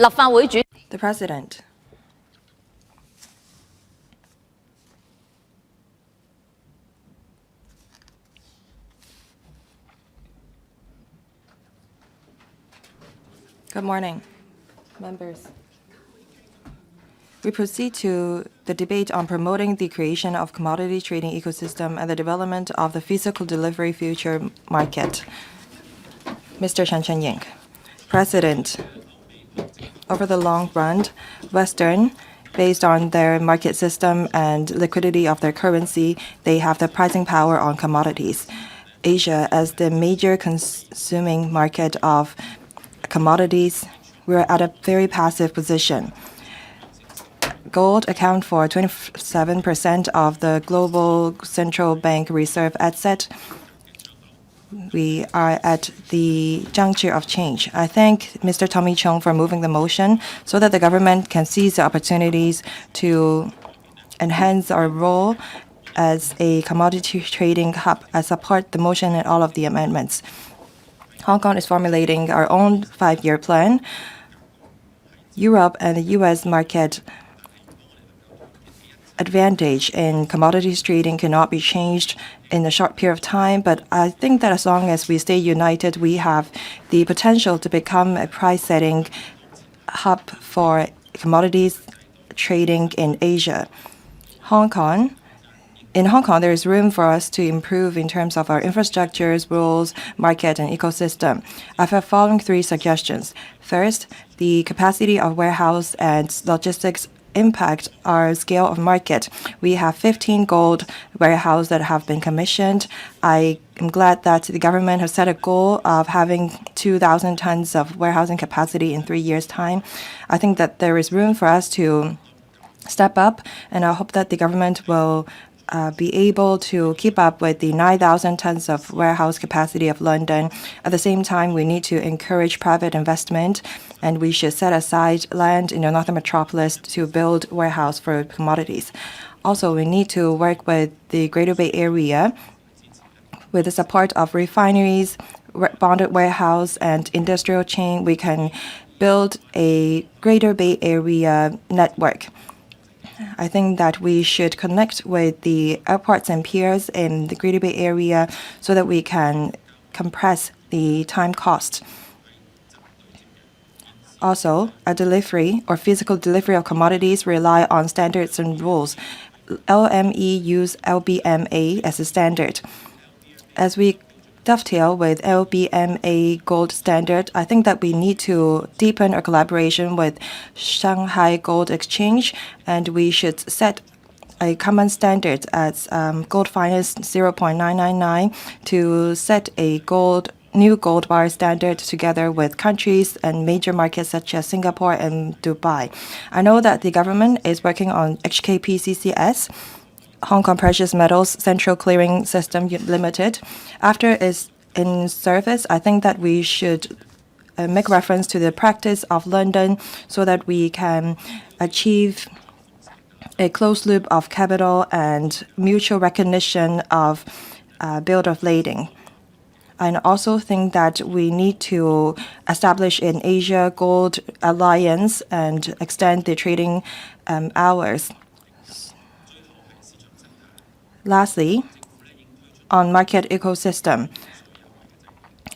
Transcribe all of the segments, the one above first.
The President. Good morning, members. We proceed to the debate on promoting the creation of commodity trading ecosystem and the development of the physical delivery future market. Mr. Chen Chen-ying. President, over the long run, Western, based on their market system and liquidity of their currency, they have the pricing power on commodities. Asia, as the major consuming market of commodities, we're at a very passive position. Gold accounts for 27% of the global central bank reserve asset. We are at the juncture of change. I thank Mr. Tommy CHUNG for moving the motion so that the government can seize the opportunities to enhance our role as a commodity trading hub. I support the motion and all of the amendments. Hong Kong is formulating our own 5-year plan. Europe and the U.S. market advantage in commodities trading cannot be changed in a short period of time, but I think that as long as we stay united, we have the potential to become a price-setting hub for commodities trading in Asia. In Hong Kong, there is room for us to improve in terms of our infrastructures, rules, market, and ecosystem. I have the following 3 suggestions. First, the capacity of warehouse and logistics impact our scale of market. We have 15 gold warehouses that have been commissioned. I am glad that the government has set a goal of having 2,000 tons of warehousing capacity in 3 years' time. I think that there is room for us to step up, and I hope that the government will be able to keep up with the 9,000 tons of warehouse capacity of London. At the same time, we need to encourage private investment, and we should set aside land in the northern metropolis to build warehouse for commodities. Also, we need to work with the Greater Bay Area with the support of refineries, bonded warehouse, and industrial chain. We can build a Greater Bay Area network. I think that we should connect with the airports and piers in the Greater Bay Area so that we can compress the time cost. Also, a delivery or physical delivery of commodities rely on standards and rules. LME use LBMA as a standard. As we dovetail with LBMA gold standard, I think that we need to deepen our collaboration with Shanghai Gold Exchange, and we should set a common standard as gold finance 0.999 to set a new gold bar standard together with countries and major markets such as Singapore and Dubai. I know that the government is working on HKPCCS, Hong Kong Precious Metals Central Clearing System Limited. After it's in service, I think that we should make reference to the practice of London so that we can achieve a closed loop of capital and mutual recognition of bill of lading. I also think that we need to establish an Asia Gold Alliance and extend the trading hours. Lastly, on market ecosystem,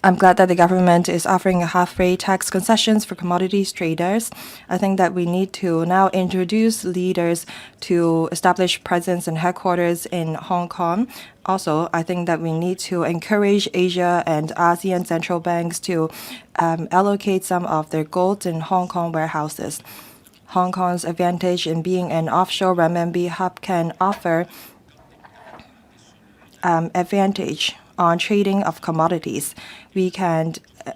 I'm glad that the government is offering a half-rate tax concessions for commodities traders. I think that we need to now introduce leaders to establish presence and headquarters in Hong Kong. Also, I think that we need to encourage Asia and ASEAN central banks to allocate some of their gold in Hong Kong warehouses. Hong Kong's advantage in being an offshore renminbi hub can offer advantage on trading of commodities. We can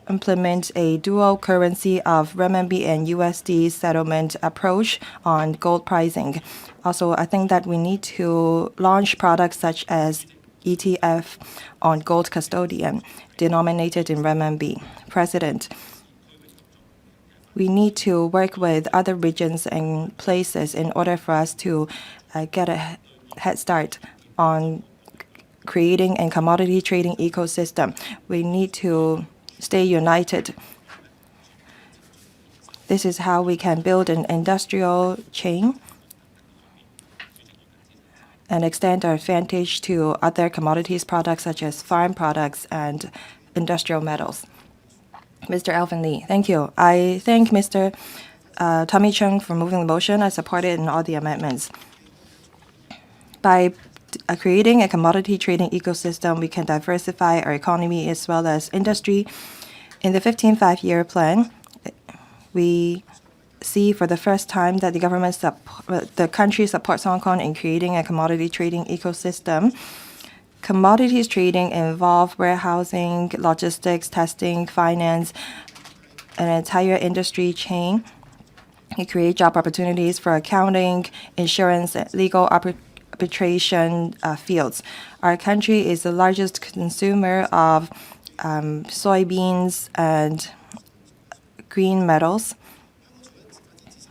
implement a dual currency of renminbi and USD settlement approach on gold pricing. Also, I think that we need to launch products such as ETF on gold custodian denominated in renminbi. President, we need to work with other regions and places in order for us to get a head start on creating a commodity trading ecosystem. We need to stay united. This is how we can build an industrial chain and extend our advantage to other commodities products such as farm products and industrial metals. Mr. Alvin Lee, thank you. I thank Mr. Tommy CHUNG for moving the motion. I support it in all the amendments. By creating a commodity trading ecosystem, we can diversify our economy as well as industry. In the 15th five-year plan, we see for the first time that the country supports Hong Kong in creating a commodity trading ecosystem. Commodities trading involve warehousing, logistics, testing, finance, an entire industry chain. It creates job opportunities for accounting, insurance, legal arbitration fields. Our country is the largest consumer of soybeans and green metals,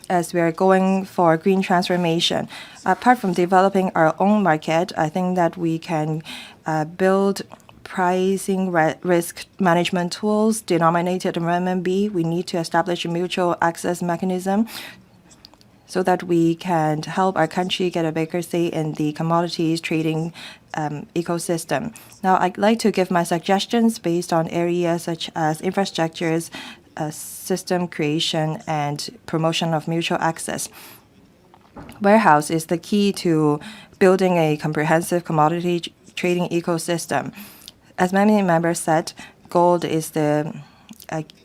as we are going for green transformation. Apart from developing our own market, I think that we can build pricing risk management tools denominated in renminbi. We need to establish a mutual access mechanism so that we can help our country get a bigger say in the commodities trading ecosystem. Now, I'd like to give my suggestions based on areas such as infrastructures, system creation, and promotion of mutual access. Warehouse is the key to building a comprehensive commodity trading ecosystem. As many members said, gold is the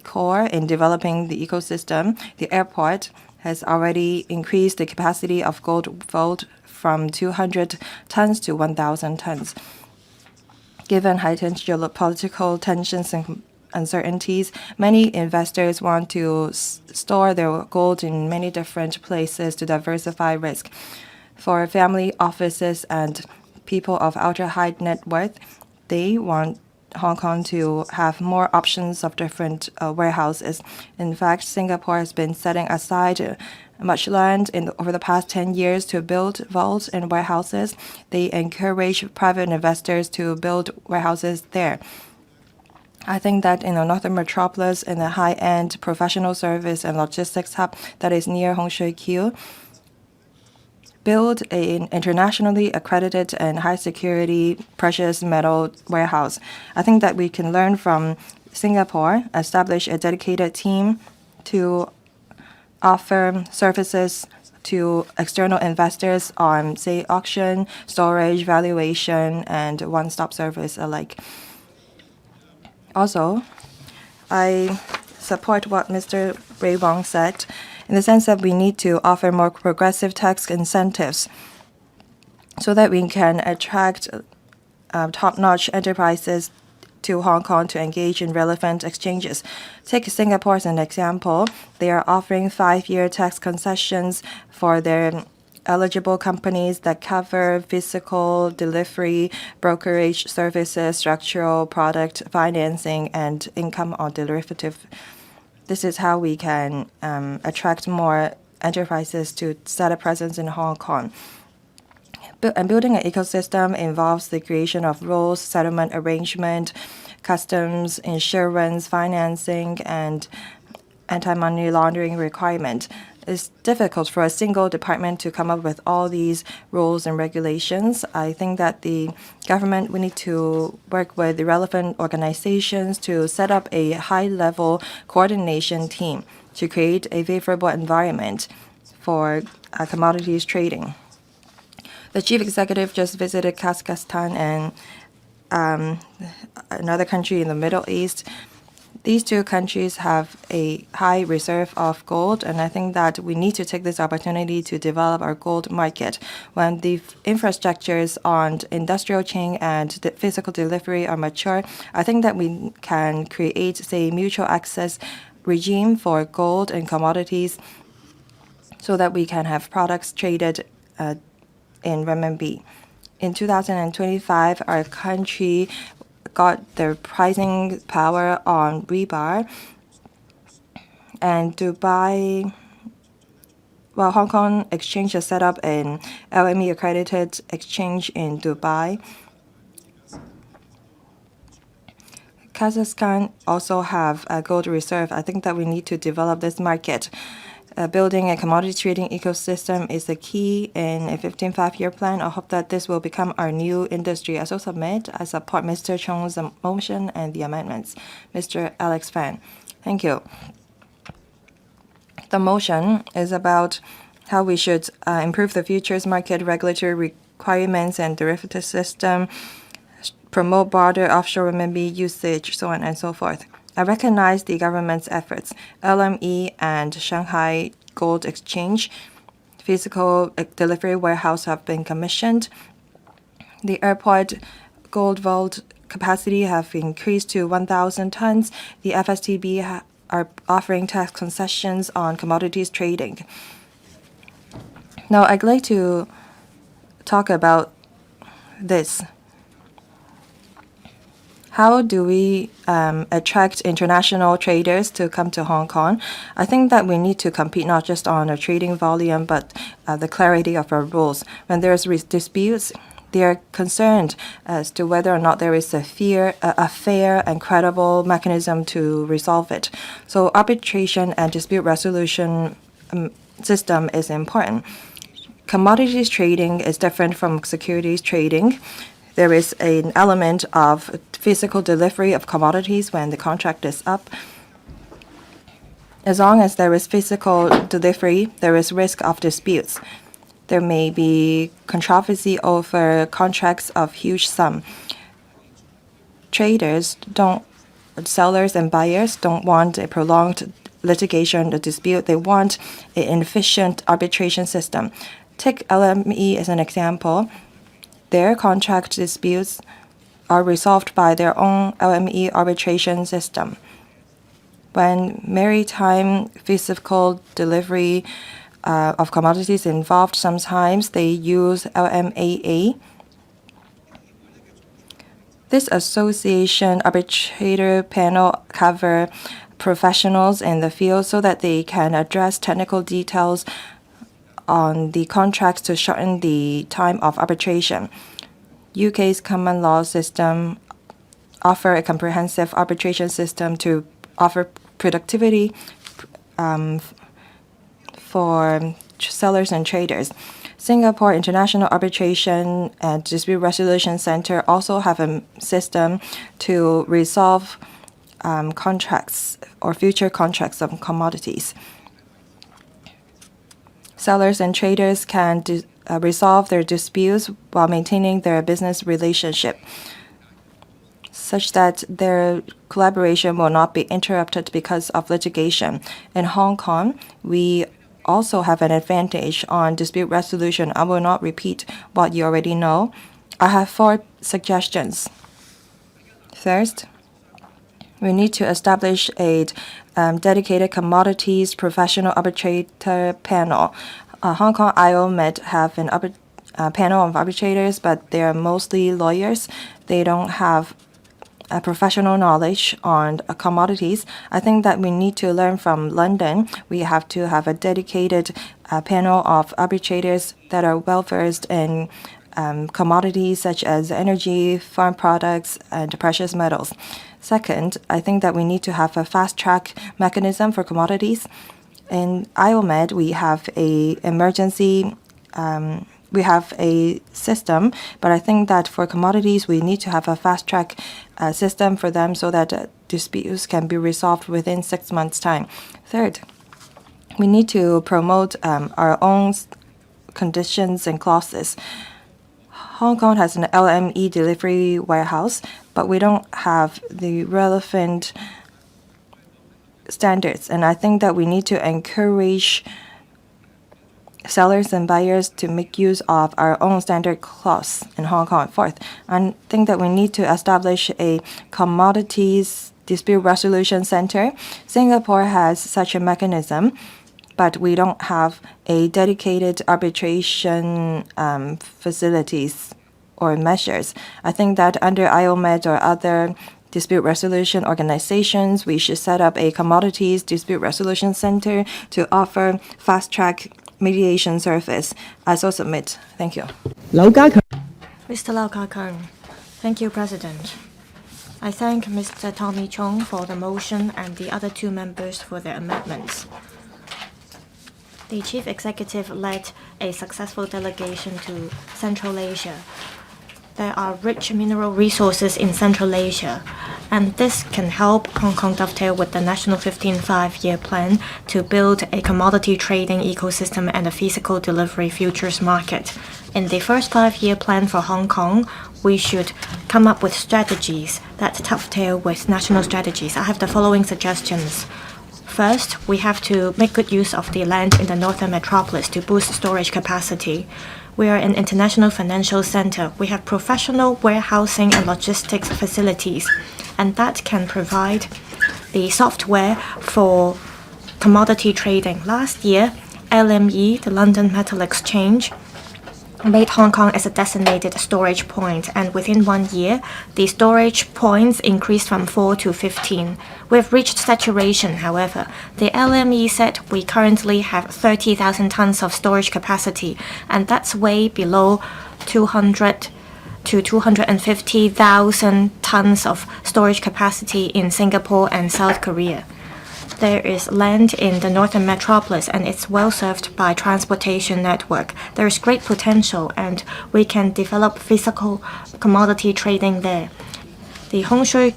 core in developing the ecosystem. The airport has already increased the capacity of gold vault from 200 tons to 1,000 tons. Given heightened geopolitical tensions and uncertainties, many investors want to store their gold in many different places to diversify risk. For family offices and people of ultra-high net worth, they want Hong Kong to have more options of different warehouses. In fact, Singapore has been setting aside much land over the past 10 years to build vaults and warehouses. They encourage private investors to build warehouses there. I think that in the northern metropolis, in the high-end professional service and logistics hub that is near Hong Shui Kiu, build an internationally accredited and high-security precious metal warehouse. I think that we can learn from Singapore, establish a dedicated team to offer services to external investors on, say, auction, storage, valuation, and one-stop service alike. Also, I support what Mr. Ray Wong said in the sense that we need to offer more progressive tax incentives so that we can attract top-notch enterprises to Hong Kong to engage in relevant exchanges. Take Singapore as an example. They are offering 5-year tax concessions for their eligible companies that cover physical delivery, brokerage services, structural product financing, and income on derivative. This is how we can attract more enterprises to set a presence in Hong Kong. And building an ecosystem involves the creation of rules, settlement arrangement, customs, insurance, financing, and anti-money laundering requirement. It's difficult for a single department to come up with all these rules and regulations. I think that the government will need to work with the relevant organizations to set up a high-level coordination team to create a favorable environment for commodities trading. The chief executive just visited Kazakhstan and another country in the Middle East. These two countries have a high reserve of gold, and I think that we need to take this opportunity to develop our gold market. When the infrastructures on industrial chain and the physical delivery are mature, I think that we can create, say, mutual access regime for gold and commodities so that we can have products traded in renminbi. In 2025, our country got their pricing power on rebar, and Dubai, well, Hong Kong Exchange has set up an LME accredited exchange in Dubai. Kazakhstan also have a gold reserve. I think that we need to develop this market. Building a commodity trading ecosystem is the key in a 15th five-year plan. I hope that this will become our new industry. I support Mr. Chung's motion and the amendments. Mr. Alex Fan. Thank you. The motion is about how we should improve the futures market, regulatory requirements and derivative system, promote broader offshore renminbi usage, so on and so forth. I recognize the government's efforts. LME and Shanghai Gold Exchange physical delivery warehouse have been commissioned. The airport gold vault capacity have increased to 1,000 tons. The FSTB are offering tax concessions on commodities trading. Now, I'd like to talk about this. How do we attract international traders to come to Hong Kong? I think that we need to compete not just on a trading volume, but the clarity of our rules. When there's disputes, they are concerned as to whether or not there is a fair and credible mechanism to resolve it. So arbitration and dispute resolution system is important. Commodities trading is different from securities trading. There is an element of physical delivery of commodities when the contract is up. As long as there is physical delivery, there is risk of disputes. There may be controversy over contracts of huge sum. Sellers and buyers don't want a prolonged litigation, the dispute. They want an efficient arbitration system. Take LME as an example. Their contract disputes are resolved by their own LME arbitration system. When maritime physical delivery of commodities involved, sometimes they use LMAA. This association arbitrator panel cover professionals in the field so that they can address technical details on the contracts to shorten the time of arbitration. UK's common law system offer a comprehensive arbitration system to offer productivity for sellers and traders. Singapore International Arbitration and Dispute Resolution Center also have a system to resolve contracts or future contracts of commodities. Sellers and traders can resolve their disputes while maintaining their business relationship, such that their collaboration will not be interrupted because of litigation. In Hong Kong, we also have an advantage on dispute resolution. I will not repeat what you already know. I have 4 suggestions. First, we need to establish a dedicated commodities professional arbitrator panel. Hong Kong IOMED have an panel of arbitrators, but they are mostly lawyers. They don't have a professional knowledge on commodities. I think that we need to learn from London. We have to have a dedicated panel of arbitrators that are well-versed in commodities such as energy, farm products, and precious metals. Second, I think that we need to have a fast-track mechanism for commodities. In IOMED, we have we have a system, but I think that for commodities, we need to have a fast-track system for them so that disputes can be resolved within 6 months' time. Third, we need to promote our own conditions and clauses. Hong Kong has an LME delivery warehouse, but we don't have the relevant standards, and I think that we need to encourage sellers and buyers to make use of our own standard clause in Hong Kong. Fourth, I think that we need to establish a commodities dispute resolution center. Singapore has such a mechanism, but we don't have a dedicated arbitration facilities or measures. I think that under IOMED or other dispute resolution organizations, we should set up a commodities dispute resolution center to offer fast-track mediation service. I so submit. Thank you. LegCo. Mr. Lau Ka-Kung. Thank you, President. I thank Mr. Tommy CHUNG for the motion and the other two members for their amendments. The Chief Executive led a successful delegation to Central Asia. There are rich mineral resources in Central Asia, and this can help Hong Kong dovetail with the National 15 Five-Year Plan to build a commodity trading ecosystem and a physical delivery futures market. In the first 5-year plan for Hong Kong, we should come up with strategies that dovetail with national strategies. I have the following suggestions. First, we have to make good use of the land in the northern metropolis to boost storage capacity. We are an international financial center. We have professional warehousing and logistics facilities, and that can provide the software for commodity trading. Last year, LME, the London Metal Exchange, made Hong Kong as a designated storage point, and within 1 year, the storage points increased from 4 to 15. We've reached saturation, however. The LME said we currently have 30,000 tons of storage capacity, and that's way below 200 to 250,000 tons of storage capacity in Singapore and South Korea. There is land in the northern metropolis, and it's well served by transportation network. There is great potential, and we can develop physical commodity trading there. The Hong Shui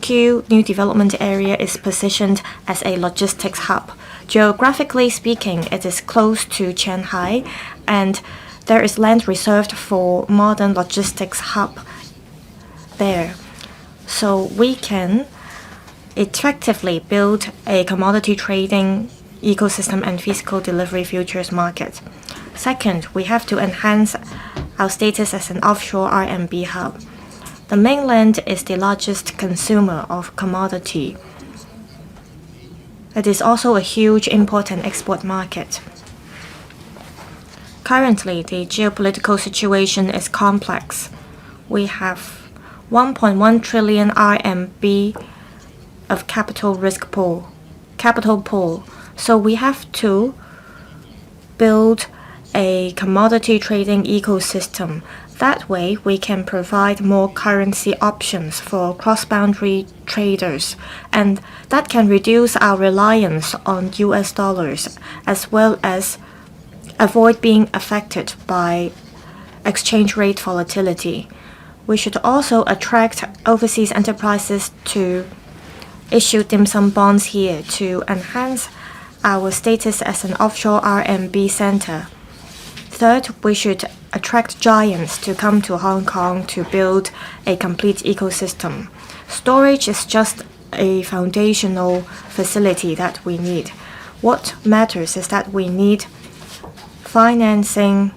new development area is positioned as a logistics hub. Geographically speaking, it is close to Shanghai, and there is land reserved for modern logistics hub there. So we can effectively build a commodity trading ecosystem and physical delivery futures market. Second, we have to enhance our status as an offshore RMB hub. The mainland is the largest consumer of commodity. It is also a huge import and export market. Currently, the geopolitical situation is complex. We have 1.1 trillion RMB of capital pool. So we have to build a commodity trading ecosystem. That way, we can provide more currency options for cross-boundary traders, and that can reduce our reliance on US dollars, as well as avoid being affected by exchange rate volatility. We should also attract overseas enterprises to issue dim sum bonds here to enhance our status as an offshore RMB center. Third, we should attract giants to come to Hong Kong to build a complete ecosystem. Storage is just a foundational facility that we need. What matters is that we need financing,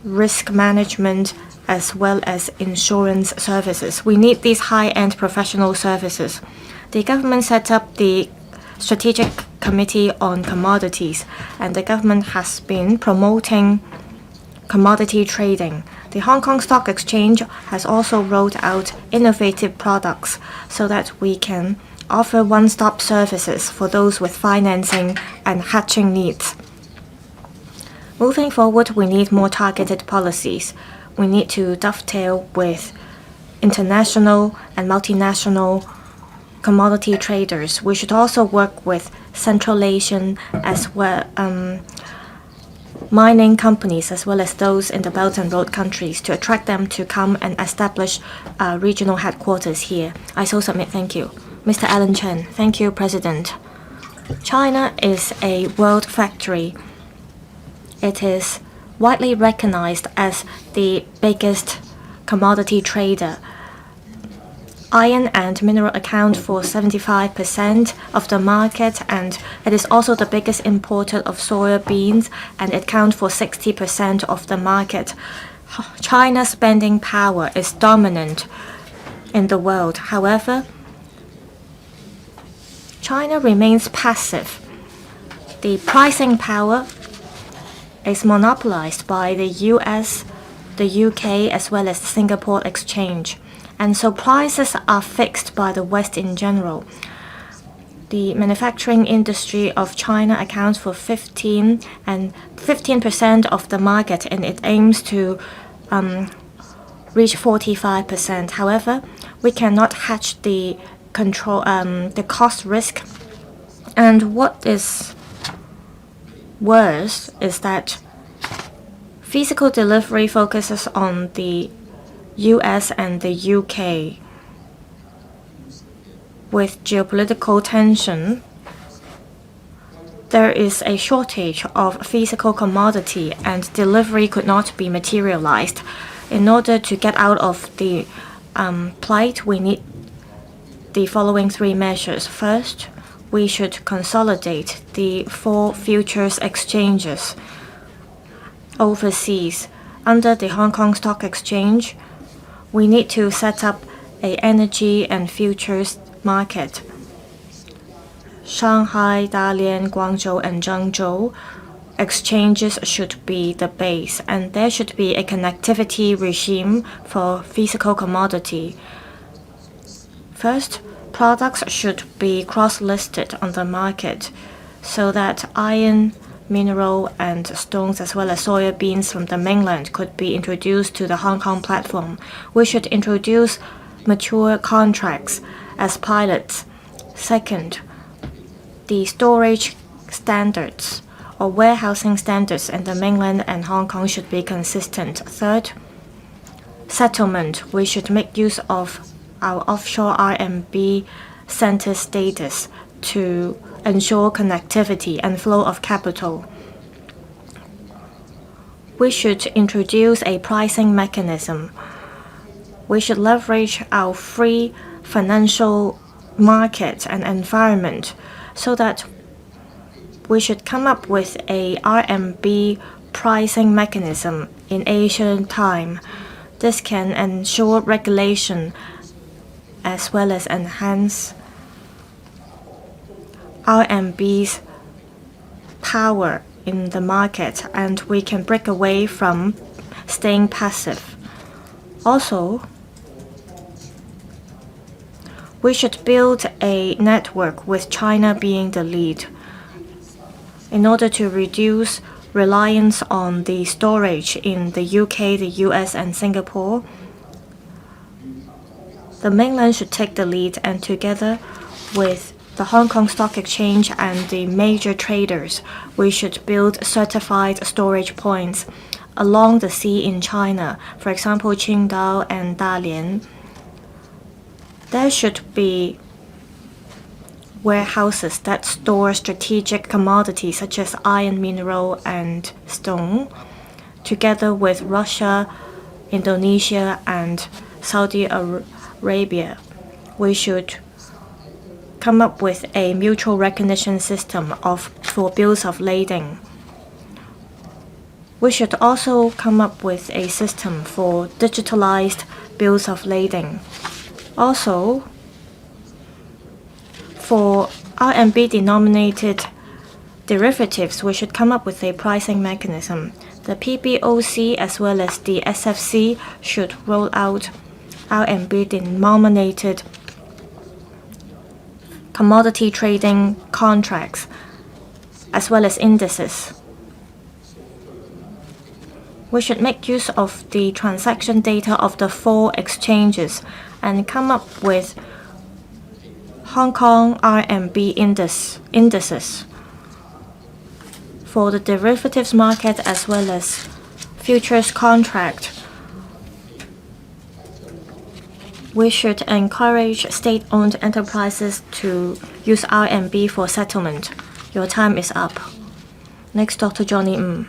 risk management, as well as insurance services. We need these high-end professional services. The government set up the Strategic Committee on Commodities, and the government has been promoting commodity trading. The Hong Kong Stock Exchange has also rolled out innovative products so that we can offer one-stop services for those with financing and hedging needs. Moving forward, we need more targeted policies. We need to dovetail with international and multinational commodity traders. We should also work with Central Asian as well mining companies, as well as those in the Belt and Road countries, to attract them to come and establish regional headquarters here. I so submit. Thank you. Mr. Alan Chen. Thank you, President. China is a world factory. It is widely recognized as the biggest commodity trader. Iron and mineral account for 75% of the market, and it is also the biggest importer of soya beans, and it accounts for 60% of the market. China's spending power is dominant in the world. However, China remains passive. The pricing power is monopolized by the US, the UK, as well as the Singapore Exchange. And so prices are fixed by the West in general. The manufacturing industry of China accounts for 15% of the market, and it aims to reach 45%. However, we cannot hedge the control the cost risk. And what is worse is that physical delivery focuses on the US and the UK. With geopolitical tension, there is a shortage of physical commodity and delivery could not be materialized. In order to get out of the plight, we need the following 3 measures. First, we should consolidate the 4 futures exchanges overseas. Under the Hong Kong Stock Exchange, we need to set up an energy and futures market. Shanghai, Dalian, Guangzhou, and Zhengzhou exchanges should be the base, and there should be a connectivity regime for physical commodity. First, products should be cross-listed on the market so that iron, mineral, and stones, as well as soybeans from the mainland, could be introduced to the Hong Kong platform. We should introduce mature contracts as pilots. Second, the storage standards or warehousing standards in the mainland and Hong Kong should be consistent. Third, settlement. We should make use of our offshore RMB center status to ensure connectivity and flow of capital. We should introduce a pricing mechanism. We should leverage our free financial market and environment so that we should come up with a RMB pricing mechanism in Asian time. This can ensure regulation as well as enhance RMB's power in the market, and we can break away from staying passive. Also, we should build a network with China being the lead in order to reduce reliance on the storage in the UK, the US, and Singapore. The mainland should take the lead, and together with the Hong Kong Stock Exchange and the major traders, we should build certified storage points along the sea in China, for example, Qingdao and Dalian. There should be warehouses that store strategic commodities such as iron, mineral, and stone, together with Russia, Indonesia, and Saudi Arabia. We should come up with a mutual recognition system for bills of lading. We should also come up with a system for digitalized bills of lading. Also, for RMB-denominated derivatives, we should come up with a pricing mechanism. The PBOC as well as the SFC should roll out RMB-denominated commodity trading contracts as well as indices. We should make use of the transaction data of the 4 exchanges and come up with Hong Kong RMB indices for the derivatives market as well as futures contract. We should encourage state-owned enterprises to use RMB for settlement. Your time is up. Next, Dr. Johnny Ng.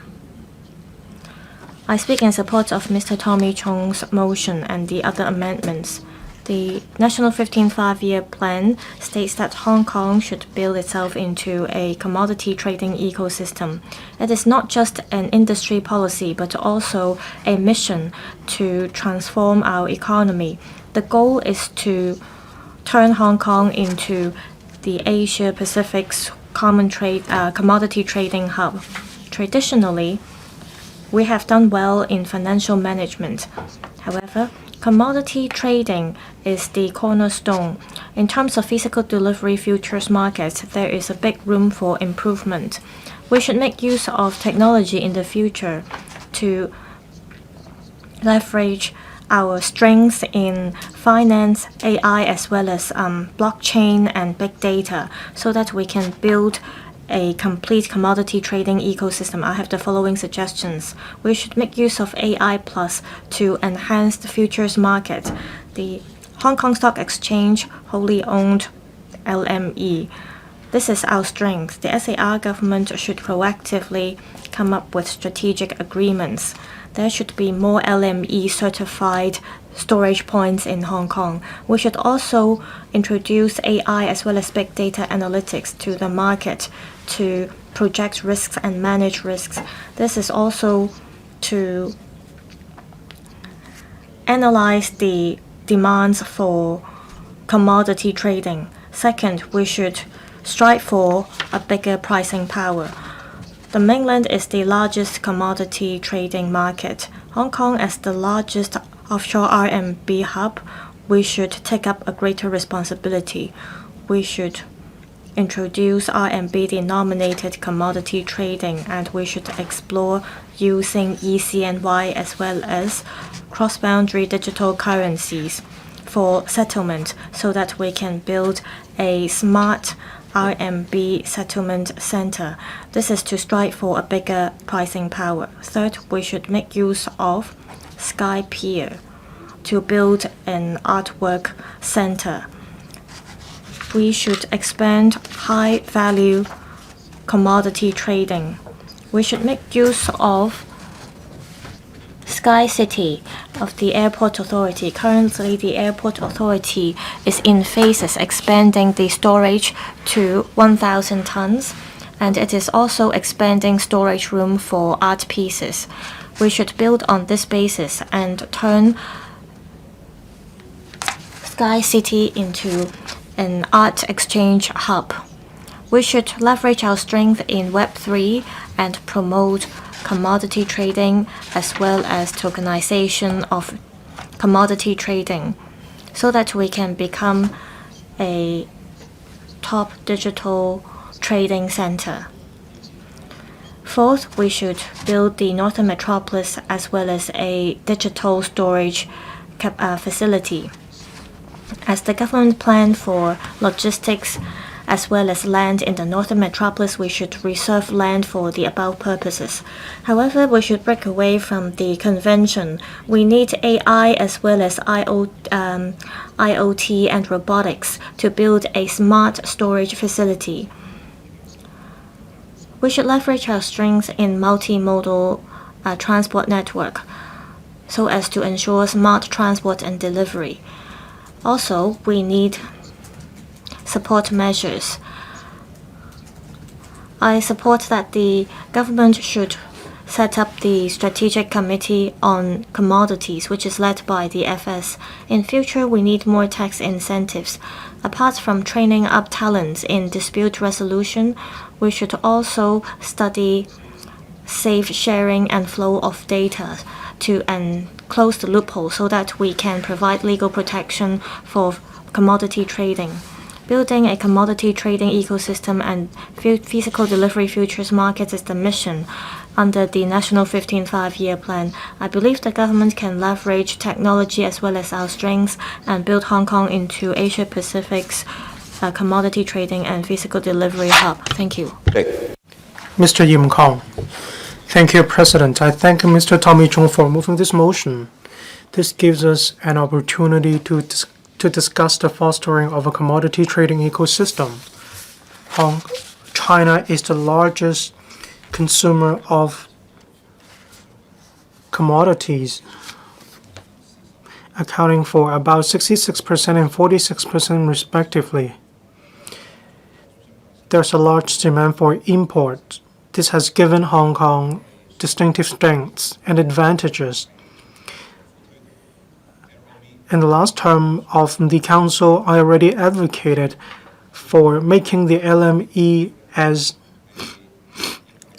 I speak in support of Mr. Tommy Chung's motion and the other amendments. The National 15th Five-Year Plan states that Hong Kong should build itself into a commodity trading ecosystem. It is not just an industry policy, but also a mission to transform our economy. The goal is to turn Hong Kong into the Asia-Pacific's commodity trading hub. Traditionally, we have done well in financial management. However, commodity trading is the cornerstone. In terms of physical delivery futures markets, there is a big room for improvement. We should make use of technology in the future to leverage our strengths in finance, AI, as well as blockchain and big data, so that we can build a complete commodity trading ecosystem. I have the following suggestions. We should make use of AI Plus to enhance the futures market. The Hong Kong Stock Exchange, wholly owned LME. This is our strength. The SAR government should proactively come up with strategic agreements. There should be more LME certified storage points in Hong Kong. We should also introduce AI as well as big data analytics to the market to project risks and manage risks. This is also to analyze the demands for commodity trading. Second, we should strive for a bigger pricing power. The mainland is the largest commodity trading market. Hong Kong, as the largest offshore RMB hub, we should take up a greater responsibility. We should introduce RMB denominated commodity trading, and we should explore using ECNY as well as cross-boundary digital currencies for settlement, so that we can build a smart RMB settlement center. This is to strive for a bigger pricing power. Third, we should make use of Sky Pier to build an artwork center. We should expand high-value commodity trading. We should make use of Sky City of the Airport Authority. Currently, the Airport Authority is in phases expanding the storage to 1,000 tons, and it is also expanding storage room for art pieces. We should build on this basis and turn Sky City into an art exchange hub. We should leverage our strength in Web3 and promote commodity trading as well as tokenization of commodity trading, so that we can become a top digital trading center. Fourth, we should build the Northern Metropolis as well as a digital storage facility. As the government plan for logistics as well as land in the Northern Metropolis, we should reserve land for the above purposes. However, we should break away from the convention. We need AI as well as IoT and robotics to build a smart storage facility. We should leverage our strengths in multimodal transport network so as to ensure smart transport and delivery. Also, we need support measures. I support that the government should set up the Strategic Committee on Commodities, which is led by the FS. In future, we need more tax incentives. Apart from training up talents in dispute resolution, we should also study safe sharing and flow of data to close the loophole so that we can provide legal protection for commodity trading. Building a commodity trading ecosystem and physical delivery futures markets is the mission under the National 15th Five-Year Plan. I believe the government can leverage technology as well as our strengths and build Hong Kong into Asia-Pacific's commodity trading and physical delivery hub. Thank you. Mr. Yim Kong. Thank you, President. I thank Mr. Tommy CHUNG for moving this motion. This gives us an opportunity to discuss the fostering of a commodity trading ecosystem. China is the largest consumer of commodities, accounting for about 66% and 46% respectively. There's a large demand for import. This has given Hong Kong distinctive strengths and advantages. In the last term of the Council, I already advocated for making the LME as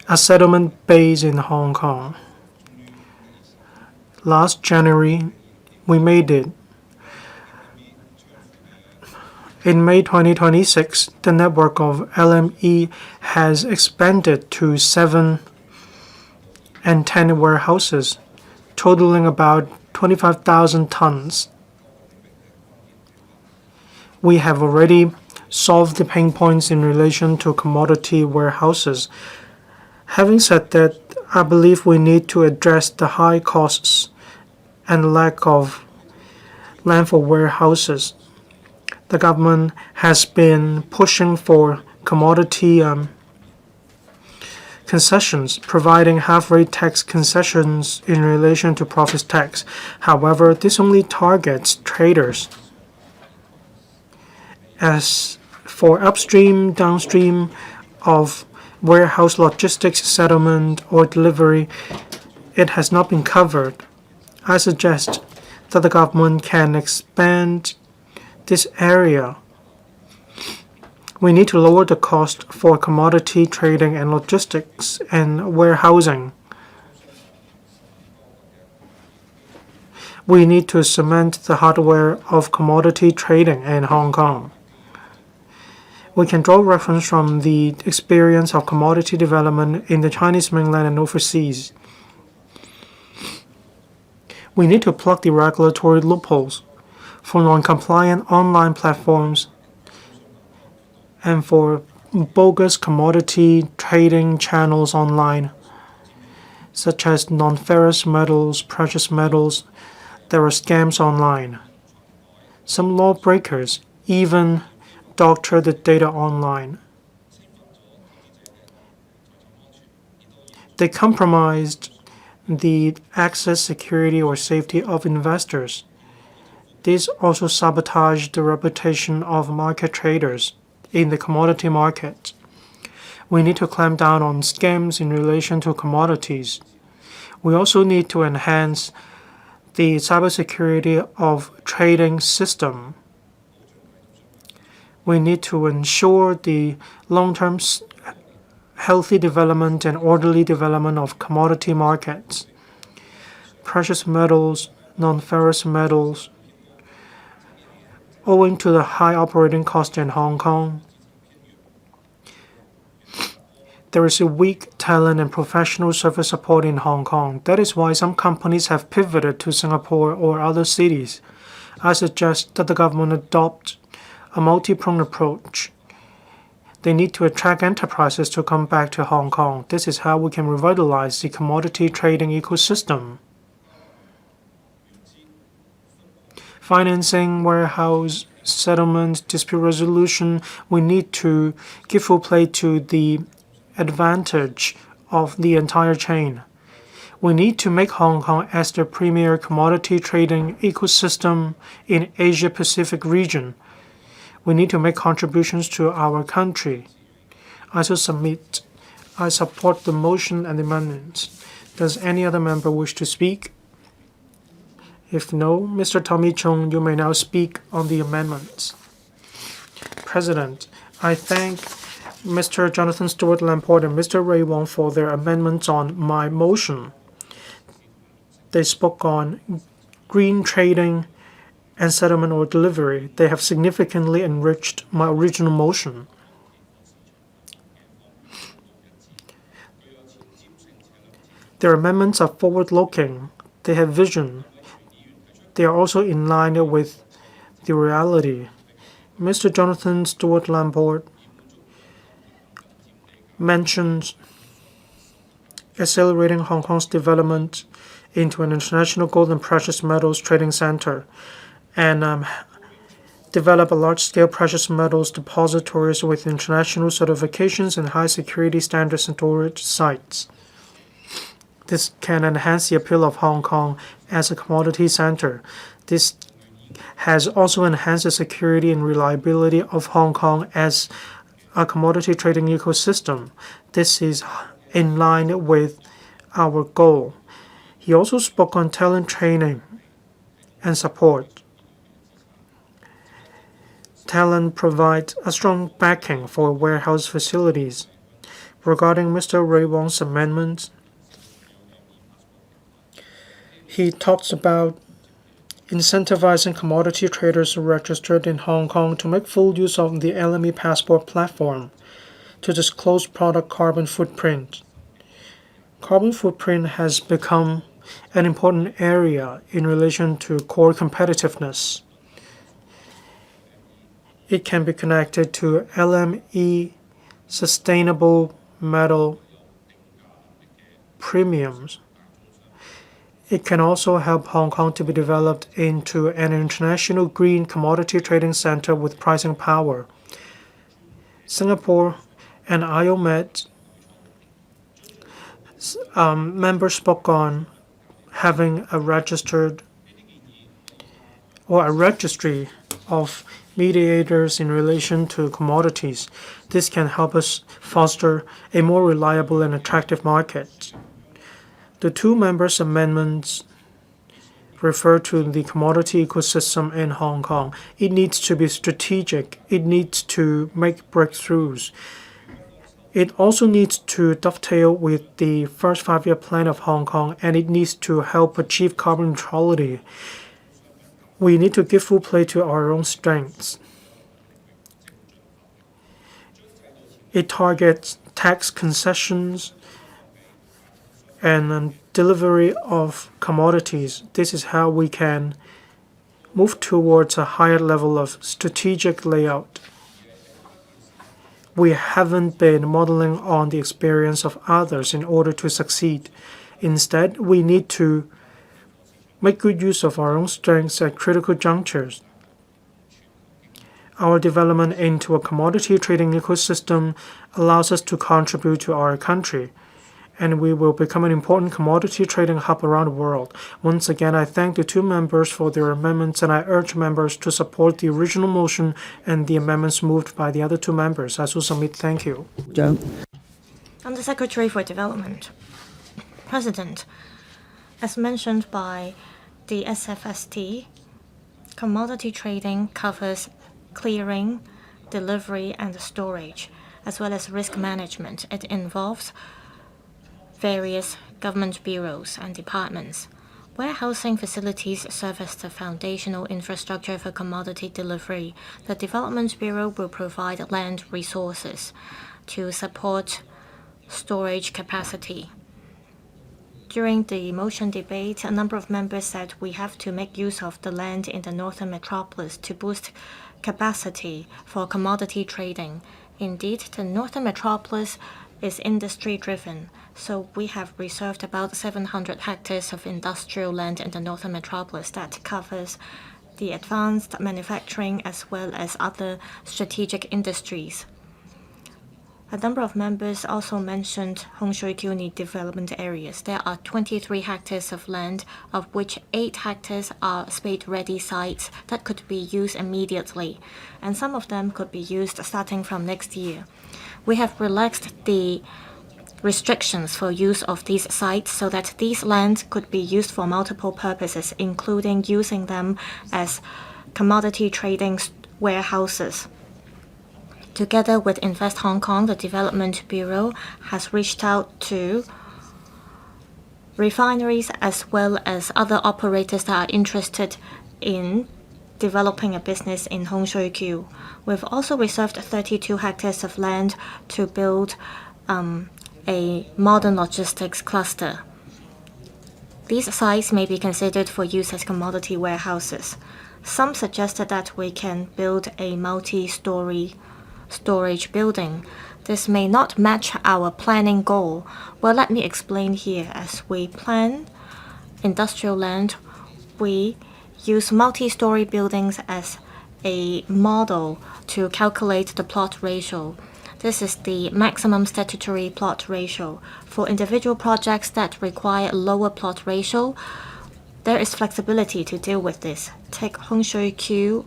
a settlement base in Hong Kong. Last January, we made it. In May 2026, the network of LME has expanded to 7 and 10 warehouses. totaling about 25,000 tons. We have already solved the pain points in relation to commodity warehouses. Having said that, I believe we need to address the high costs and lack of land for warehouses. The government has been pushing for commodity concessions, providing half-rate tax concessions in relation to profits tax. However, this only targets traders. As for upstream, downstream of warehouse logistics, settlement, or delivery, it has not been covered. I suggest that the government can expand this area. We need to lower the cost for commodity trading and logistics and warehousing. We need to cement the hardware of commodity trading in Hong Kong. We can draw reference from the experience of commodity development in the Chinese mainland and overseas. We need to plug the regulatory loopholes for non-compliant online platforms and for bogus commodity trading channels online, such as non-ferrous metals, precious metals. There are scams online. Some lawbreakers even doctor the data online. They compromised the access, security, or safety of investors. This also sabotaged the reputation of market traders in the commodity market. We need to clamp down on scams in relation to commodities. We also need to enhance the cybersecurity of trading system. We need to ensure the long-term healthy development and orderly development of commodity markets. Precious metals, non-ferrous metals. Owing to the high operating cost in Hong Kong, there is a weak talent and professional service support in Hong Kong. That is why some companies have pivoted to Singapore or other cities. I suggest that the government adopt a multi-pronged approach. They need to attract enterprises to come back to Hong Kong. This is how we can revitalize the commodity trading ecosystem. Financing, warehouse, settlement, dispute resolution, we need to give full play to the advantage of the entire chain. We need to make Hong Kong as the premier commodity trading ecosystem in Asia-Pacific region. We need to make contributions to our country. I support the motion and amendments. Does any other member wish to speak? If no, Mr. Tommy CHUNG, you may now speak on the amendments. President, I thank Mr. Jonathan Stuart LAMPORT and Mr. Ray Wong for their amendments on my motion. They spoke on green trading and settlement or delivery. They have significantly enriched my original motion. Their amendments are forward-looking. They have vision. They are also in line with the reality. Mr. Jonathan Stuart LAMPORT mentions accelerating Hong Kong's development into an international gold and precious metals trading center and develop a large-scale precious metals depositories with international certifications and high security standards and storage sites. This can enhance the appeal of Hong Kong as a commodity center. This has also enhanced the security and reliability of Hong Kong as a commodity trading ecosystem. This is in line with our goal. He also spoke on talent training and support. Talent provides a strong backing for warehouse facilities. Regarding Mr. Ray Wong's amendment, he talks about incentivizing commodity traders registered in Hong Kong to make full use of the LME passport platform to disclose product carbon footprint. Carbon footprint has become an important area in relation to core competitiveness. It can be connected to LME sustainable metal premiums. It can also help Hong Kong to be developed into an international green commodity trading center with pricing power. Singapore and IOMED members spoke on having a registry of mediators in relation to commodities. This can help us foster a more reliable and attractive market. The two members' amendments refer to the commodity ecosystem in Hong Kong. It needs to be strategic. It needs to make breakthroughs. It also needs to dovetail with the first five-year plan of Hong Kong, and it needs to help achieve carbon neutrality. We need to give full play to our own strengths. It targets tax concessions and delivery of commodities. This is how we can move towards a higher level of strategic layout. We haven't been modeling on the experience of others in order to succeed. Instead, we need to make good use of our own strengths at critical junctures. Our development into a commodity trading ecosystem allows us to contribute to our country, and we will become an important commodity trading hub around the world. Once again, I thank the two members for their amendments, and I urge members to support the original motion and the amendments moved by the other two members. I will submit. Thank you. Under Secretary for Development. President, as mentioned by the SFST, commodity trading covers clearing, delivery, and storage, as well as risk management. It involves various government bureaus and departments. Warehousing facilities serve as the foundational infrastructure for commodity delivery. The Development Bureau will provide land resources to support storage capacity. During the motion debate, a number of members said we have to make use of the land in the northern metropolis to boost capacity for commodity trading. Indeed, the northern metropolis is industry-driven, so we have reserved about 700 hectares of industrial land in the northern metropolis that covers the advanced manufacturing as well as other strategic industries. A number of members also mentioned Hung Shui Kiu development areas. There are 23 hectares of land, of which 8 hectares are spade-ready sites that could be used immediately, and some of them could be used starting from next year. We have relaxed the restrictions for use of these sites so that these lands could be used for multiple purposes, including using them as commodity trading warehouses. Together with Invest Hong Kong, the Development Bureau has reached out to refineries as well as other operators that are interested in developing a business in Hung Shui Kiu. We've also reserved 32 hectares of land to build a modern logistics cluster. These sites may be considered for use as commodity warehouses. Some suggested that we can build a multi-story storage building. This may not match our planning goal. Well, let me explain here. As we plan industrial land, we use multi-story buildings as a model to calculate the plot ratio. This is the maximum statutory plot ratio. For individual projects that require a lower plot ratio, there is flexibility to deal with this. Take Hung Shui Kiu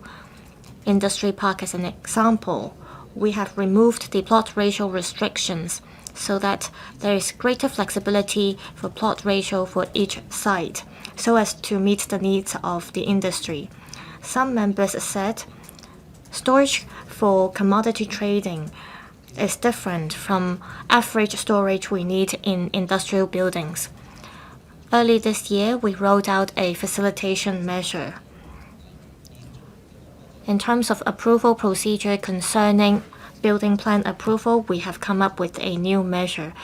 Industry Park as an example. We have removed the plot ratio restrictions so that there is greater flexibility for plot ratio for each site, so as to meet the needs of the industry. Some members said storage for commodity trading is different from average storage we need in industrial buildings. Early this year, we rolled out a facilitation measure. In terms of approval procedure concerning building plan approval, we have come up with a new measure.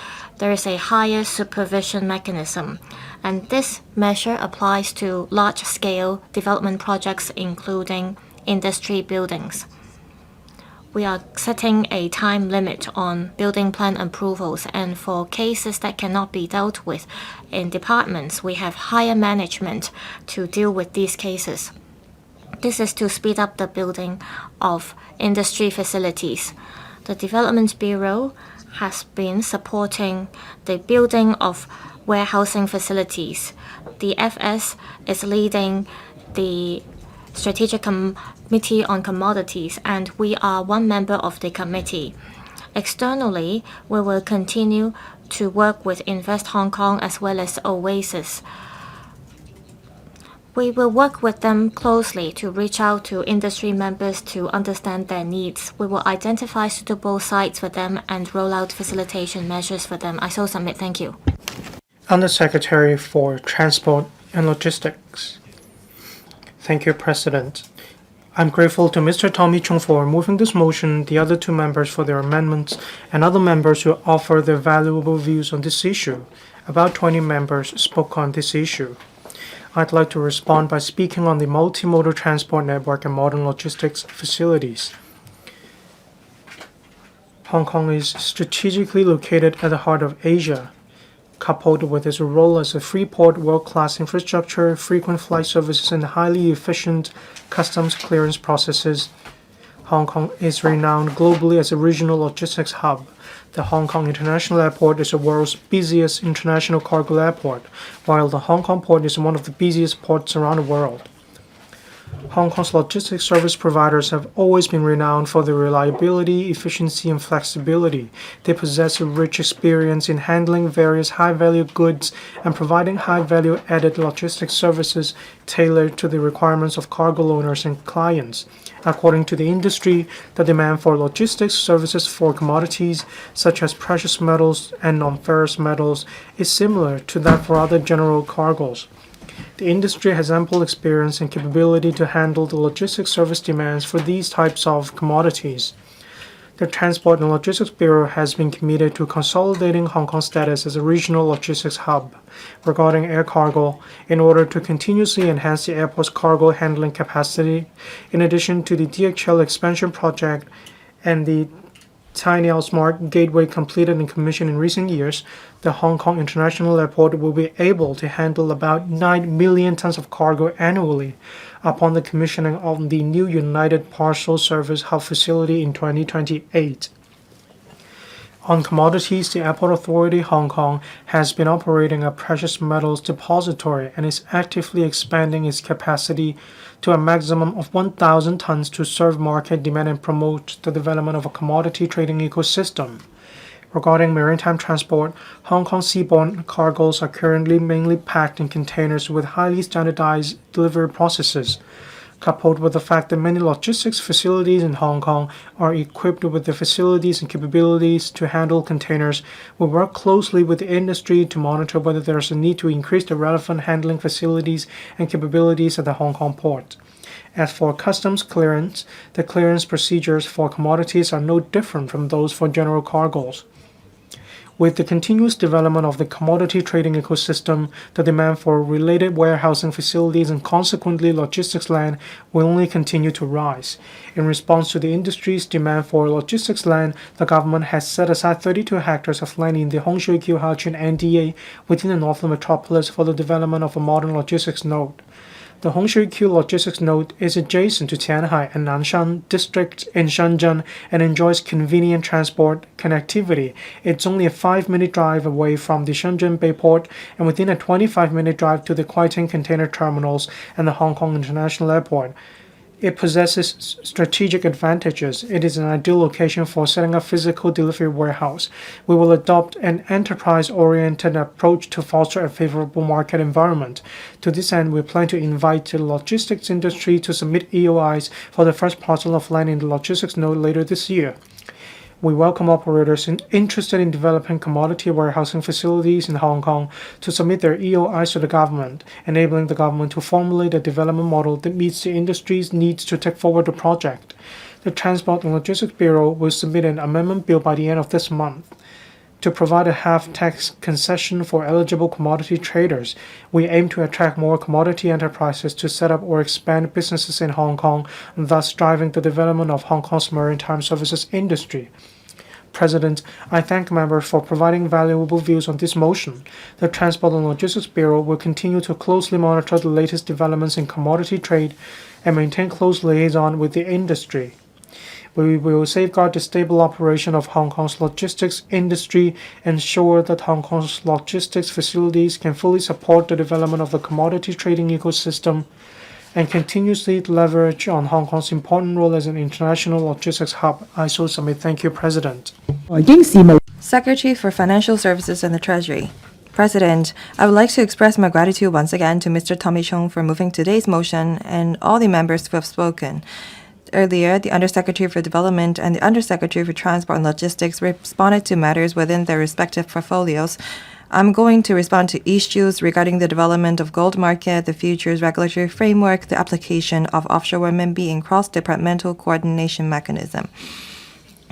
there is a higher supervision mechanism, and this measure applies to large-scale development projects including industry buildings. We are setting a time limit on building plan approvals, and for cases that cannot be dealt with in departments, we have higher management to deal with these cases. This is to speed up the building of industry facilities. The Development Bureau has been supporting the building of warehousing facilities. The FS is leading the Strategic Committee on Commodities, and we are one member of the committee. Externally, we will continue to work with Invest Hong Kong as well as Oasis. We will work with them closely to reach out to industry members to understand their needs. We will identify suitable sites for them and roll out facilitation measures for them. I so submit. Thank you. Undersecretary for Transport and Logistics. Thank you, President. I'm grateful to Mr. Tommy CHUNG for moving this motion, the other two members for their amendments, and other members who offer their valuable views on this issue. About 20 members spoke on this issue. I'd like to respond by speaking on the multimodal transport network and modern logistics facilities. Hong Kong is strategically located at the heart of Asia. Coupled with its role as a free port, world-class infrastructure, frequent flight services, and highly efficient customs clearance processes, Hong Kong is renowned globally as a regional logistics hub. The Hong Kong International Airport is the world's busiest international cargo airport, while the Hong Kong port is one of the busiest ports around the world. Hong Kong's logistics service providers have always been renowned for their reliability, efficiency, and flexibility. They possess a rich experience in handling various high-value goods and providing high-value added logistics services tailored to the requirements of cargo owners and clients. According to the industry, the demand for logistics services for commodities such as precious metals and non-ferrous metals is similar to that for other general cargoes. The industry has ample experience and capability to handle the logistics service demands for these types of commodities. The Transport and Logistics Bureau has been committed to consolidating Hong Kong's status as a regional logistics hub regarding air cargo in order to continuously enhance the airport's cargo handling capacity. In addition to the DHL expansion project and the Tiny Smart Gateway completed and commissioned in recent years, the Hong Kong International Airport will be able to handle about 9 million tons of cargo annually upon the commissioning of the new United Parcel Service Hub facility in 2028. On commodities, the Airport Authority Hong Kong has been operating a precious metals depository and is actively expanding its capacity to a maximum of 1,000 tons to serve market demand and promote the development of a commodity trading ecosystem. Regarding maritime transport, Hong Kong seaborne cargoes are currently mainly packed in containers with highly standardized delivery processes. Coupled with the fact that many logistics facilities in Hong Kong are equipped with the facilities and capabilities to handle containers, we work closely with the industry to monitor whether there is a need to increase the relevant handling facilities and capabilities at the Hong Kong port. As for customs clearance, the clearance procedures for commodities are no different from those for general cargoes. With the continuous development of the commodity trading ecosystem, the demand for related warehousing facilities and consequently logistics land will only continue to rise. In response to the industry's demand for logistics land, the government has set aside 32 hectares of land in the Hung Shui Kiu Hachun NDA within the Northern Metropolis for the development of a modern logistics node. The Hung Shui Kiu Logistics Node is adjacent to Tianhai and Nanshan districts in Shenzhen and enjoys convenient transport connectivity. It's only a 5-minute drive away from the Shenzhen Bay Port and within a 25-minute drive to the Kuaiting container terminals and the Hong Kong International Airport. It possesses strategic advantages. It is an ideal location for setting up physical delivery warehouse. We will adopt an enterprise-oriented approach to foster a favorable market environment. To this end, we plan to invite the logistics industry to submit EOIs for the first parcel of land in the logistics node later this year. We welcome operators interested in developing commodity warehousing facilities in Hong Kong to submit their EOIs to the government, enabling the government to formulate a development model that meets the industry's needs to take forward the project. The Transport and Logistics Bureau will submit an amendment bill by the end of this month. To provide a half-tax concession for eligible commodity traders, we aim to attract more commodity enterprises to set up or expand businesses in Hong Kong, thus driving the development of Hong Kong's maritime services industry. President, I thank members for providing valuable views on this motion. The Transport and Logistics Bureau will continue to closely monitor the latest developments in commodity trade and maintain close liaison with the industry. We will safeguard the stable operation of Hong Kong's logistics industry, ensure that Hong Kong's logistics facilities can fully support the development of the commodity trading ecosystem, and continuously leverage on Hong Kong's important role as an international logistics hub. I so submit. Thank you, President. Secretary for Financial Services and the Treasury. President, I would like to express my gratitude once again to Mr. Tommy CHUNG for moving today's motion and all the members who have spoken. Earlier, the Undersecretary for Development and the Undersecretary for Transport and Logistics responded to matters within their respective portfolios. I'm going to respond to issues regarding the development of gold market, the futures regulatory framework, the application of offshore renminbi and cross-departmental coordination mechanism.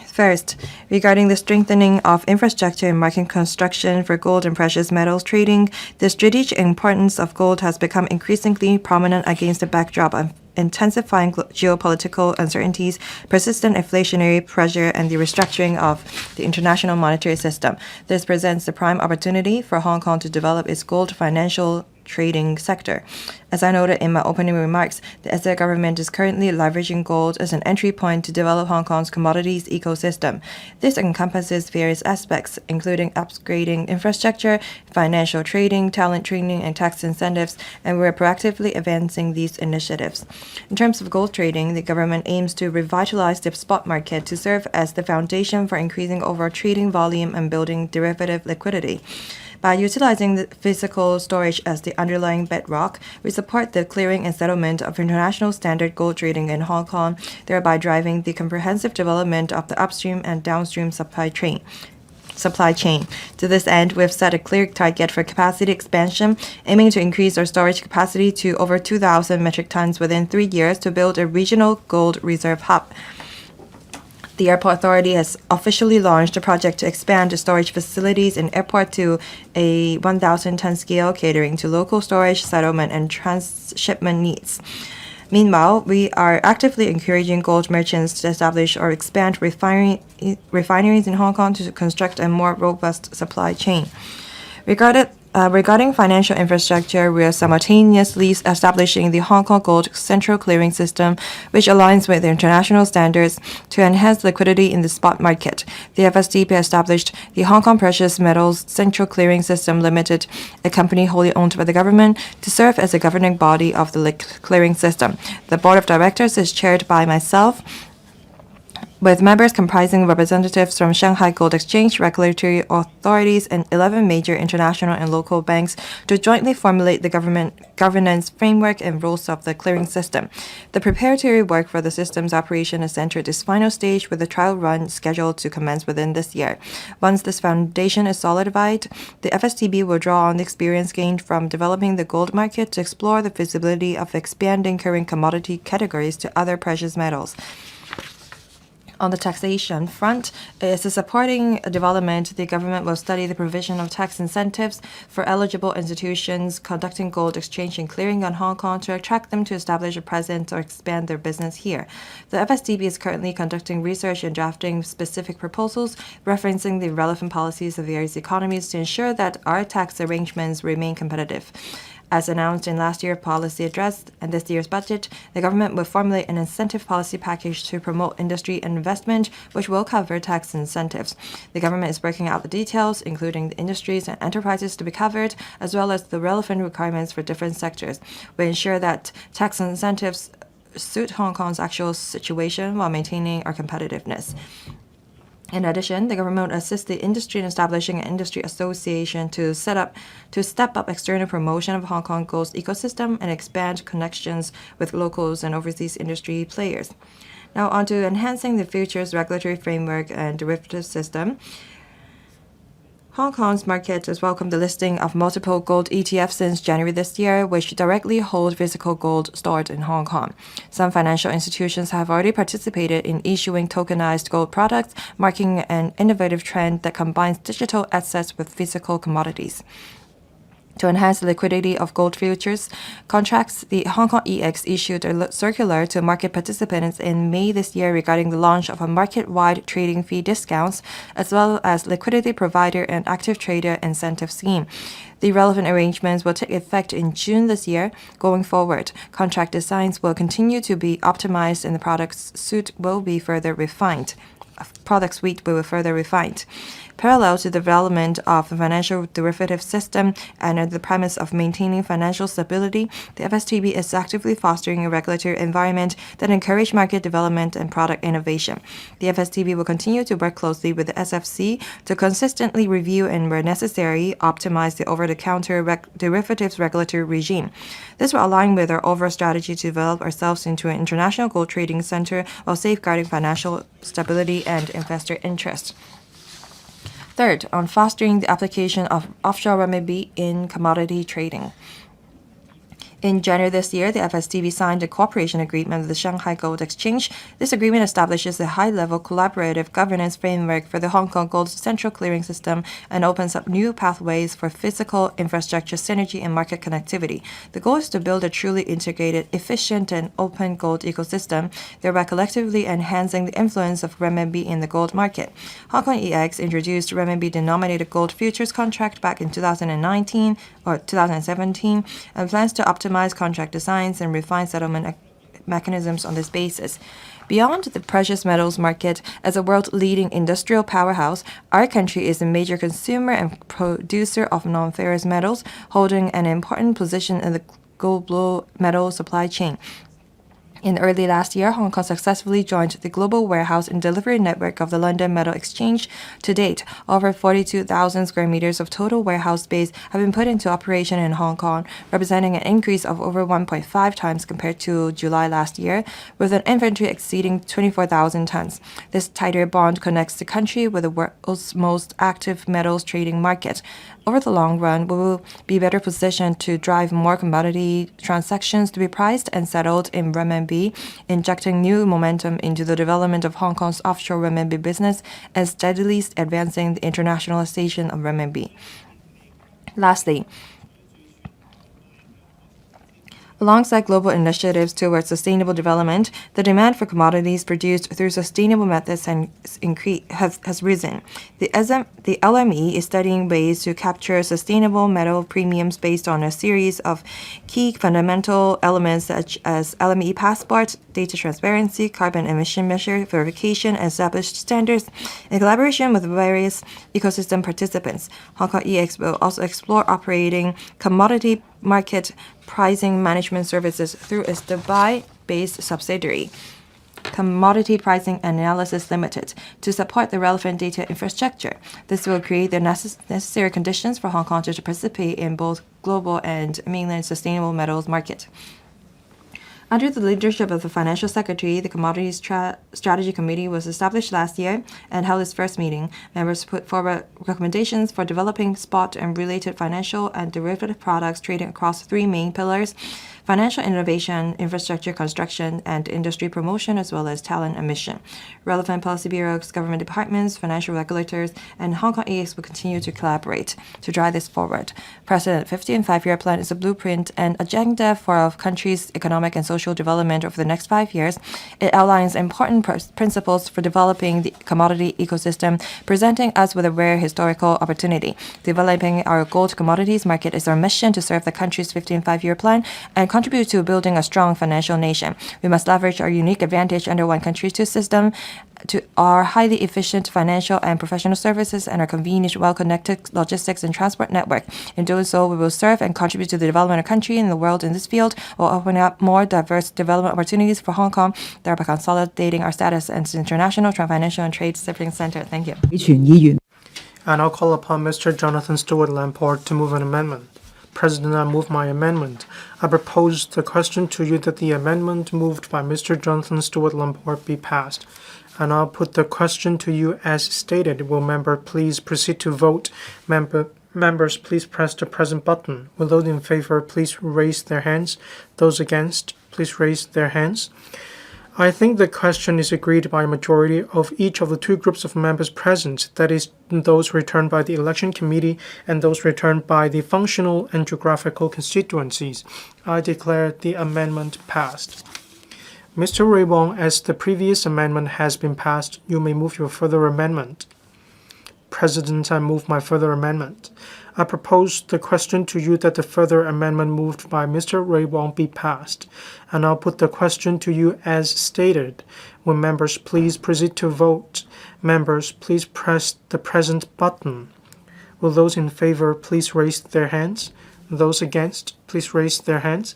First, regarding the strengthening of infrastructure and market construction for gold and precious metals trading, the strategic importance of gold has become increasingly prominent against the backdrop of intensifying geopolitical uncertainties, persistent inflationary pressure, and the restructuring of the international monetary system. This presents the prime opportunity for Hong Kong to develop its gold financial trading sector. As I noted in my opening remarks, the SA government is currently leveraging gold as an entry point to develop Hong Kong's commodities ecosystem. This encompasses various aspects, including upgrading infrastructure, financial trading, talent training, and tax incentives, and we're proactively advancing these initiatives. In terms of gold trading, the government aims to revitalize the spot market to serve as the foundation for increasing overall trading volume and building derivative liquidity. By utilizing the physical storage as the underlying bedrock, we support the clearing and settlement of international standard gold trading in Hong Kong, thereby driving the comprehensive development of the upstream and downstream supply chain. To this end, we've set a clear target for capacity expansion, aiming to increase our storage capacity to over 2,000 metric tons within 3 years to build a regional gold reserve hub. The Airport Authority has officially launched a project to expand the storage facilities in airport to a 1,000-ton scale, catering to local storage, settlement, and transshipment needs. Meanwhile, we are actively encouraging gold merchants to establish or expand refineries in Hong Kong to construct a more robust supply chain. Regarding financial infrastructure, we are simultaneously establishing the Hong Kong Gold Central Clearing System, which aligns with international standards to enhance liquidity in the spot market. The FSDP established the Hong Kong Precious Metals Central Clearing System Limited, a company wholly owned by the government, to serve as a governing body of the clearing system. The board of directors is chaired by myself, with members comprising representatives from Shanghai Gold Exchange, regulatory authorities, and 11 major international and local banks to jointly formulate the governance framework and rules of the clearing system. The preparatory work for the system's operation has entered its final stage, with a trial run scheduled to commence within this year. Once this foundation is solidified, the FSTB will draw on the experience gained from developing the gold market to explore the feasibility of expanding current commodity categories to other precious metals. On the taxation front, as a supporting development, the government will study the provision of tax incentives for eligible institutions conducting gold exchange and clearing on Hong Kong to attract them to establish a presence or expand their business here. The FSDB is currently conducting research and drafting specific proposals referencing the relevant policies of various economies to ensure that our tax arrangements remain competitive. As announced in last year's policy address and this year's budget, the government will formulate an incentive policy package to promote industry and investment, which will cover tax incentives. The government is working out the details, including the industries and enterprises to be covered, as well as the relevant requirements for different sectors. We ensure that tax incentives suit Hong Kong's actual situation while maintaining our competitiveness. In addition, the government will assist the industry in establishing an industry association to step up external promotion of Hong Kong Gold's ecosystem and expand connections with locals and overseas industry players. Now on to enhancing the futures regulatory framework and derivative system. Hong Kong's market has welcomed the listing of multiple gold ETFs since January this year, which directly hold physical gold stored in Hong Kong. Some financial institutions have already participated in issuing tokenized gold products, marking an innovative trend that combines digital assets with physical commodities. To enhance the liquidity of gold futures contracts, the Hong Kong EX issued a circular to market participants in May this year regarding the launch of a market-wide trading fee discounts, as well as liquidity provider and active trader incentive scheme. The relevant arrangements will take effect in June this year. Going forward, contract designs will continue to be optimized and the product suite will be further refined. Parallel to the development of the financial derivative system and under the premise of maintaining financial stability, the FSTB is actively fostering a regulatory environment that encourages market development and product innovation. The FSTB will continue to work closely with the SFC to consistently review and, where necessary, optimize the over-the-counter derivatives regulatory regime. This will align with our overall strategy to develop ourselves into an international gold trading center while safeguarding financial stability and investor interest. Third, on fostering the application of offshore renminbi in commodity trading. In January this year, the FSTB signed a cooperation agreement with the Shanghai Gold Exchange. This agreement establishes a high-level collaborative governance framework for the Hong Kong Gold Central Clearing System and opens up new pathways for physical infrastructure synergy and market connectivity. The goal is to build a truly integrated, efficient, and open gold ecosystem, thereby collectively enhancing the influence of renminbi in the gold market. Hong Kong EX introduced renminbi-denominated gold futures contract back in 2017 and plans to optimize contract designs and refine settlement mechanisms on this basis. Beyond the precious metals market, as a world-leading industrial powerhouse, our country is a major consumer and producer of non-ferrous metals, holding an important position in the global metal supply chain. In early last year, Hong Kong successfully joined the global warehouse and delivery network of the London Metal Exchange. To date, over 42,000 square meters of total warehouse space have been put into operation in Hong Kong, representing an increase of over 1.5 times compared to July last year, with an inventory exceeding 24,000 tons. This tighter bond connects the country with the world's most active metals trading market. Over the long run, we will be better positioned to drive more commodity transactions to be priced and settled in renminbi, injecting new momentum into the development of Hong Kong's offshore renminbi business and steadily advancing the internationalization of renminbi. Lastly, alongside global initiatives towards sustainable development, the demand for commodities produced through sustainable methods has risen. The LME is studying ways to capture sustainable metal premiums based on a series of key fundamental elements such as LME passport, data transparency, carbon emission measure verification, and established standards in collaboration with various ecosystem participants. Hong Kong EX will also explore operating commodity market pricing management services through its Dubai-based subsidiary, Commodity Pricing Analysis Limited, to support the relevant data infrastructure. This will create the necessary conditions for Hong Kong to participate in both global and mainland sustainable metals market. Under the leadership of the Financial Secretary, the Commodities Strategy Committee was established last year and held its first meeting. Members put forward recommendations for developing spot and related financial and derivative products trading across three main pillars: financial innovation, infrastructure construction, and industry promotion, as well as talent admission. Relevant policy bureaus, government departments, financial regulators, and Hong Kong EX will continue to collaborate to drive this forward. President 15 5-year plan is a blueprint and agenda for our country's economic and social development over the next 5 years. It outlines important principles for developing the commodity ecosystem, presenting us with a rare historical opportunity. Developing our gold commodities market is our mission to serve the country's 15 5-year plan and contribute to building a strong financial nation. We must leverage our unique advantage under one country, two system, to our highly efficient financial and professional services and our convenient, well-connected logistics and transport network. In doing so, we will serve and contribute to the development of the country and the world in this field, while opening up more diverse development opportunities for Hong Kong, thereby consolidating our status as an international financial and trade shipping center. Thank you. And I'll call upon Mr. Jonathan Stuart LAMPORT to move an amendment. President, I move my amendment. I propose the question to you that the amendment moved by Mr. Jonathan Stuart LAMPORT be passed. And I'll put the question to you as stated. Will member please proceed to vote? Members, please press the present button. Will those in favor please raise their hands? Those against, please raise their hands. I think the question is agreed by a majority of each of the two groups of members present, that is, those returned by the election committee and those returned by the functional and geographical constituencies. I declare the amendment passed. Mr. Ray Wong, as the previous amendment has been passed, you may move your further amendment. President, I move my further amendment. I propose the question to you that the further amendment moved by Mr. Ray Wong be passed, and I'll put the question to you as stated. Will members please proceed to vote? Members, please press the present button. Will those in favor please raise their hands? Those against, please raise their hands.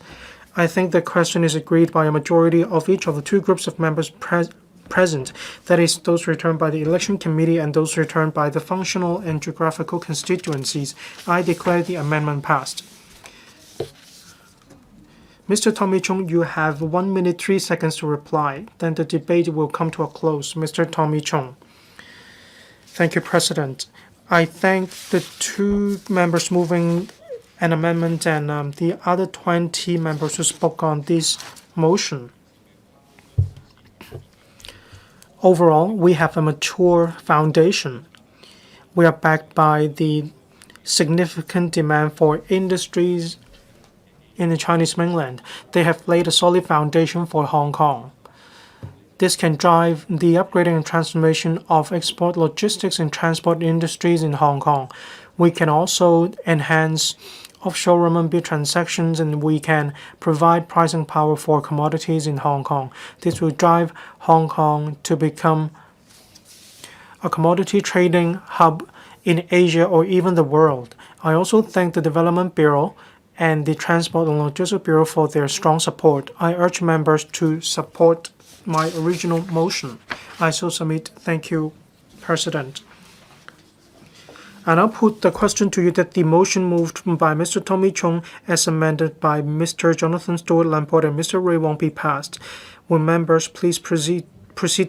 I think the question is agreed by a majority of each of the two groups of members present, that is, those returned by the election committee and those returned by the functional and geographical constituencies. I declare the amendment passed. Mr. Tommy CHUNG, you have 1 minute 3 seconds to reply. Then the debate will come to a close. Mr. Tommy CHUNG. Thank you, President. I thank the two members moving an amendment and the other 20 members who spoke on this motion. Overall, we have a mature foundation. We are backed by the significant demand for industries in the Chinese mainland. They have laid a solid foundation for Hong Kong. This can drive the upgrading and transformation of export logistics and transport industries in Hong Kong. We can also enhance offshore renminbi transactions, and we can provide pricing power for commodities in Hong Kong. This will drive Hong Kong to become a commodity trading hub in Asia or even the world. I also thank the Development Bureau and the Transport and Logistics Bureau for their strong support. I urge members to support my original motion. I so submit. Thank you, President. And I'll put the question to you that the motion moved by Mr. Tommy CHUNG as amended by Mr. Jonathan Stuart, LAMPORT, and Mr. Ray Wong be passed. Will members please proceed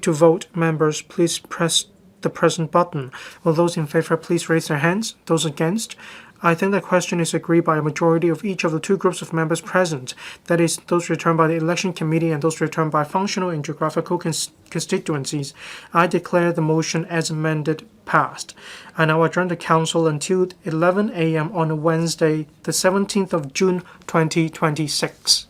to vote? Members, please press the present button. Will those in favor please raise their hands? Those against? I think the question is agreed by a majority of each of the two groups of members present, that is, those returned by the election committee and those returned by functional and geographical constituencies. I declare the motion as amended passed. I now adjourn the Council until 11 a.m. on Wednesday, the 17th of June, 2026.